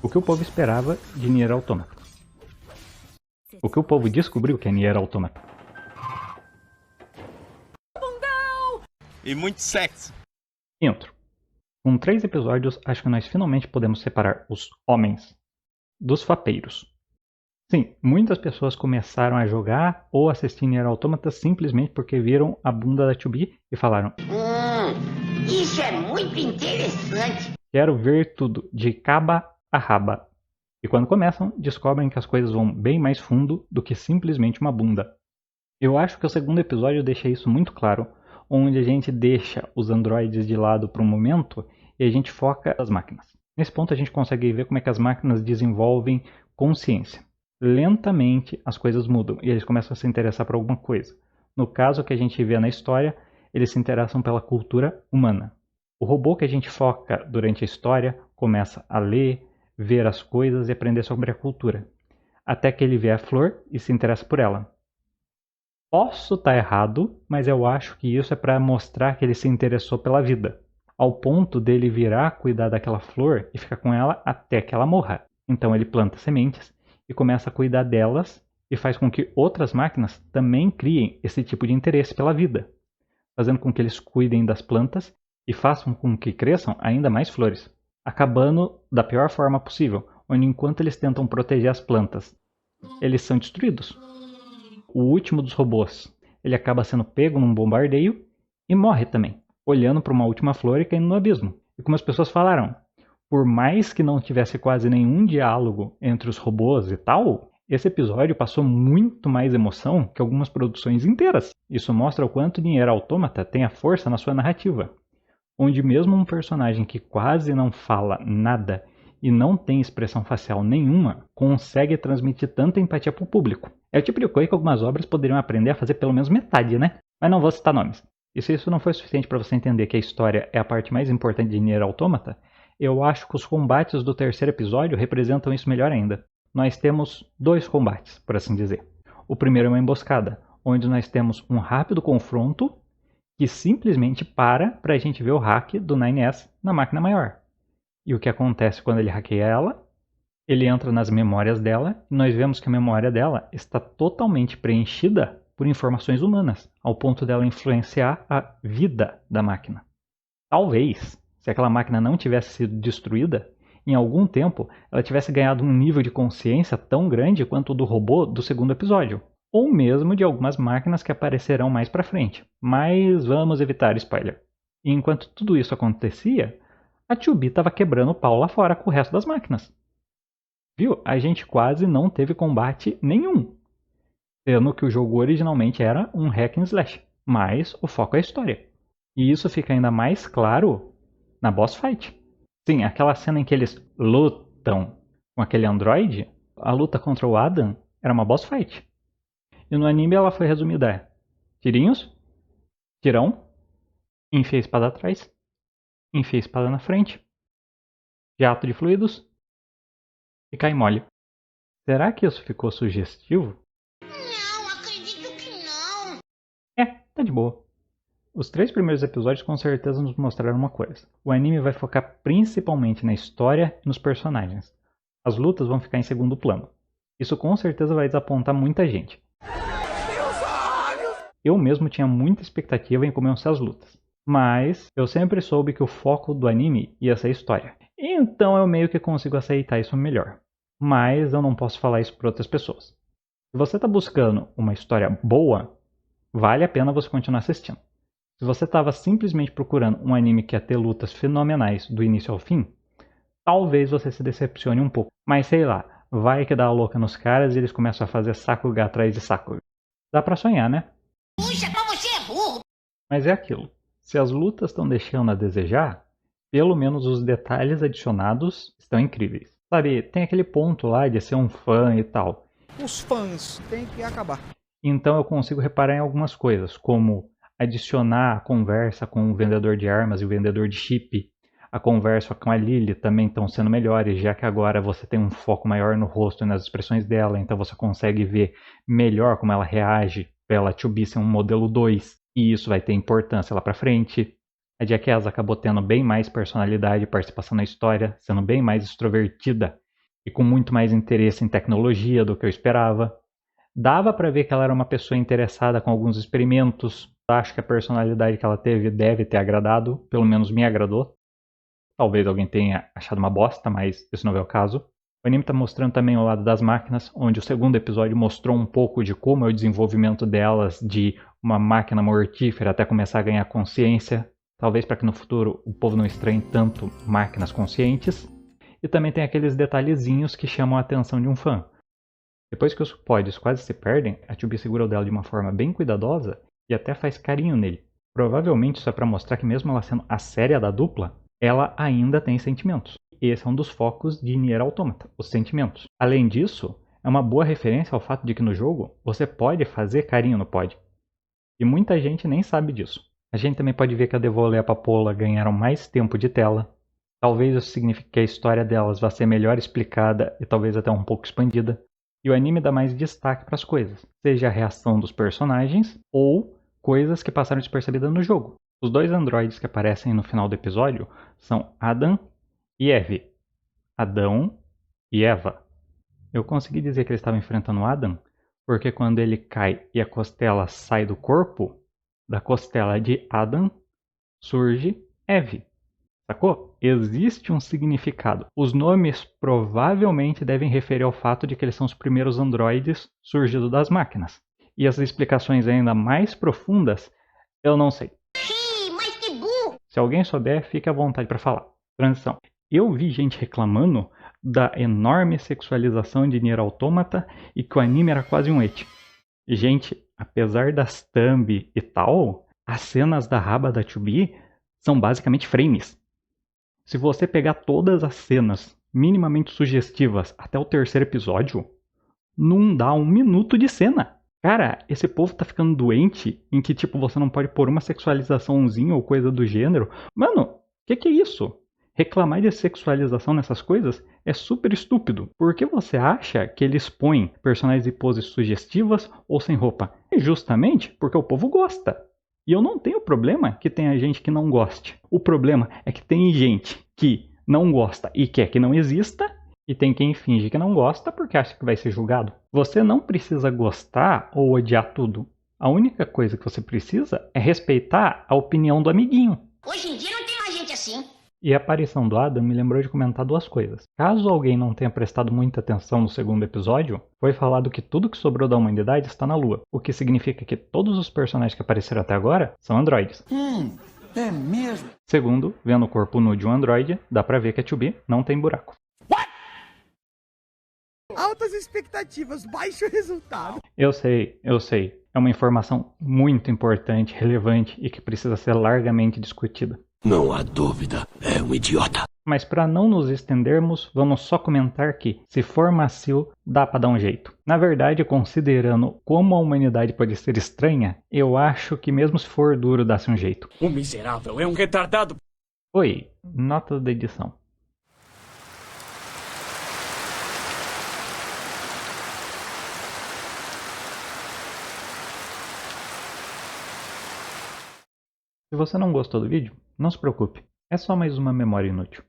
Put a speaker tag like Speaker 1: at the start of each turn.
Speaker 1: O que o povo esperava de Nier Automata? O que o povo descobriu que é Nier Automata?
Speaker 2: E muito sexo.
Speaker 1: Intro. Com 3 episódios, acho que nós finalmente podemos separar os homens dos fapeiros. Sim, muitas pessoas começaram a jogar ou assistir Nier Automata simplesmente porque viram a bunda da 2B e falaram:
Speaker 3: Isso é muito interessante.
Speaker 1: quero ver tudo, de cabo a rabo. E quando começam, descobrem que as coisas vão bem mais fundo do que simplesmente uma bunda. Eu acho que o segundo episódio deixa isso muito claro, onde a gente deixa os androides de lado por um momento e a gente foca nas máquinas. Nesse ponto a gente consegue ver como é que as máquinas desenvolvem consciência. Lentamente as coisas mudam e eles começam a se interessar por alguma coisa. No caso que a gente vê na história, eles se interessam pela cultura humana. O robô que a gente foca durante a história começa a ler, ver as coisas e aprender sobre a cultura. Até que ele vê a flor e se interessa por ela. Posso estar errado, mas eu acho que isso é para mostrar que ele se interessou pela vida. Ao ponto dele virar cuidar daquela flor e ficar com ela até que ela morra. Então ele planta sementes e começa a cuidar delas e faz com que outras máquinas também criem esse tipo de interesse pela vida, fazendo com que eles cuidem das plantas e façam com que cresçam ainda mais flores, acabando da pior forma possível, onde enquanto eles tentam proteger as plantas, eles são destruídos. O último dos robôs, ele acaba sendo pego num bombardeio e morre também, olhando para uma última flor e caindo no abismo. E como as pessoas falaram, por mais que não tivesse quase nenhum diálogo entre os robôs e tal, esse episódio passou muito mais emoção que algumas produções inteiras. Isso mostra o quanto Nier Automata tem a força na sua narrativa, onde mesmo um personagem que quase não fala nada e não tem expressão facial nenhuma, consegue transmitir tanta empatia para o público. É o tipo de coisa que algumas obras poderiam aprender a fazer pelo menos metade, né? Mas não vou citar nomes. E se isso não foi suficiente para você entender que a história é a parte mais importante de Nier Automata, eu acho que os combates do terceiro episódio representam isso melhor ainda. Nós temos 2 combates, por assim dizer. O primeiro é uma emboscada, onde nós temos um rápido confronto que simplesmente para a gente ver o hack do 9S na máquina maior. E o que acontece quando ele hackeia ela? Ele entra nas memórias dela e nós vemos que a memória dela está totalmente preenchida por informações humanas, ao ponto dela influenciar a vida da máquina. Talvez, se aquela máquina não tivesse sido destruída, em algum tempo ela tivesse ganhado um nível de consciência tão grande quanto o do robô do segundo episódio, ou mesmo de algumas máquinas que aparecerão mais pra frente. Mas vamos evitar spoiler. E enquanto tudo isso acontecia, a 2B estava quebrando o pau lá fora com o resto das máquinas. Viu? A gente quase não teve combate nenhum, sendo que o jogo originalmente era um hack and slash, mas o foco é a história. E isso fica ainda mais claro na boss fight. Sim, aquela cena em que eles lutam com aquele androide, a luta contra o Adam era uma boss fight. E no anime ela foi resumida: tirinhos, tirão, enfia a espada atrás, enfia a espada na frente, jato de fluidos e cai mole. Será que isso ficou sugestivo?
Speaker 3: Não, acredito que não.
Speaker 1: Tá de boa. Os 3 primeiros episódios com certeza nos mostraram uma coisa. O anime vai focar principalmente na história e nos personagens. As lutas vão ficar em segundo plano. Isso com certeza vai desapontar muita gente. Eu mesmo tinha muita expectativa em como iam ser as lutas. Mas eu sempre soube que o foco do anime ia ser a história. Então eu meio que consigo aceitar isso melhor. Mas eu não posso falar isso para outras pessoas. Se você está buscando uma história boa, vale a pena você continuar assistindo. Se você estava simplesmente procurando um anime que ia ter lutas fenomenais do início ao fim, talvez você se decepcione um pouco. Mas sei lá, vai que dá a louca nos caras e eles começam a fazer Sakuga atrás de Sakuga. Dá pra sonhar, né?
Speaker 3: Puxa, mas você é burro.
Speaker 1: Mas é aquilo. Se as lutas estão deixando a desejar, pelo menos os detalhes adicionados estão incríveis. Sabe, tem aquele ponto lá de ser um fã e tal.
Speaker 2: Os fãs têm que acabar.
Speaker 1: Então eu consigo reparar em algumas coisas, como adicionar a conversa com o vendedor de armas e o vendedor de chip. A conversa com a Lily também estão sendo melhores, já que agora você tem um foco maior no rosto e nas expressões dela, então você consegue ver melhor como ela reage pela 2B ser um modelo 2, e isso vai ter importância lá pra frente. A Jackass acabou tendo bem mais personalidade e participação na história, sendo bem mais extrovertida e com muito mais interesse em tecnologia do que eu esperava. Dava pra ver que ela era uma pessoa interessada com alguns experimentos. Acho que a personalidade que ela teve deve ter agradado, pelo menos me agradou. Talvez alguém tenha achado uma bosta, mas isso não é o caso. O anime está mostrando também o lado das máquinas, onde o segundo episódio mostrou um pouco de como é o desenvolvimento delas, de uma máquina mortífera até começar a ganhar consciência. Talvez para que no futuro o povo não estranhe tanto máquinas conscientes. E também tem aqueles detalhezinhos que chamam a atenção de um fã. Depois que os pods quase se perdem, a 2B segura o dela de uma forma bem cuidadosa e até faz carinho nele. Provavelmente isso é para mostrar que mesmo ela sendo a séria da dupla, ela ainda tem sentimentos. Esse é um dos focos de Nier Automata, os sentimentos. Além disso, é uma boa referência ao fato de que no jogo você pode fazer carinho no pod. E muita gente nem sabe disso. A gente também pode ver que a Devolver e a Papola ganharam mais tempo de tela. Talvez isso signifique que a história delas vai ser melhor explicada e talvez até um pouco expandida. E o anime dá mais destaque para as coisas, seja a reação dos personagens ou coisas que passaram despercebidas no jogo. Os dois androides que aparecem no final do episódio são Adam e Eve. Adão e Eva. Eu consegui dizer que eles estavam enfrentando Adam porque quando ele cai e a costela sai do corpo, da costela de Adam surge Eve. Sacou? Existe um significado. Os nomes provavelmente devem referir ao fato de que eles são os primeiros androides surgidos das máquinas. E as explicações ainda mais profundas, eu não sei.
Speaker 3: Mas que burro!
Speaker 1: Se alguém souber, fique à vontade para falar. Transição. Eu vi gente reclamando da enorme sexualização de Nier Automata e que o anime era quase um eti. Gente, apesar das thumb e tal, as cenas da raba da 2B são basicamente frames. Se você pegar todas as cenas minimamente sugestivas até o terceiro episódio, não dá 1 minuto de cena. Cara, esse povo tá ficando doente em que, tipo, você não pode pôr uma sexualizaçãozinha ou coisa do gênero. Mano, que é isso? Reclamar de sexualização nessas coisas é super estúpido. Por que você acha que eles põem personagens em poses sugestivas ou sem roupa? É justamente porque o povo gosta. E eu não tenho problema que tenha gente que não goste. O problema é que tem gente que não gosta e quer que não exista, e tem quem finge que não gosta porque acha que vai ser julgado. Você não precisa gostar ou odiar tudo. A única coisa que você precisa é respeitar a opinião do amiguinho.
Speaker 3: Hoje em dia não tem mais gente assim.
Speaker 1: E a aparição do Adam me lembrou de comentar 2 coisas. Caso alguém não tenha prestado muita atenção no segundo episódio, foi falado que tudo que sobrou da humanidade está na Lua, o que significa que todos os personagens que apareceram até agora são androides.
Speaker 2: É mesmo?
Speaker 1: Segundo, vendo o corpo nu de um androide, dá pra ver que a 2B não tem buraco.
Speaker 2: Altas expectativas, baixo resultado.
Speaker 1: Eu sei. É uma informação muito importante, relevante e que precisa ser largamente discutida.
Speaker 4: Não há dúvida, é um idiota.
Speaker 1: Mas para não nos estendermos, vamos só comentar que, se for macio, dá para dar um jeito. Na verdade, considerando como a humanidade pode ser estranha, eu acho que mesmo se for duro, dá-se um jeito.
Speaker 5: O miserável é um retardado.
Speaker 1: Oi, nota da edição. Se você não gostou do vídeo, não se preocupe, é só mais uma memória inútil.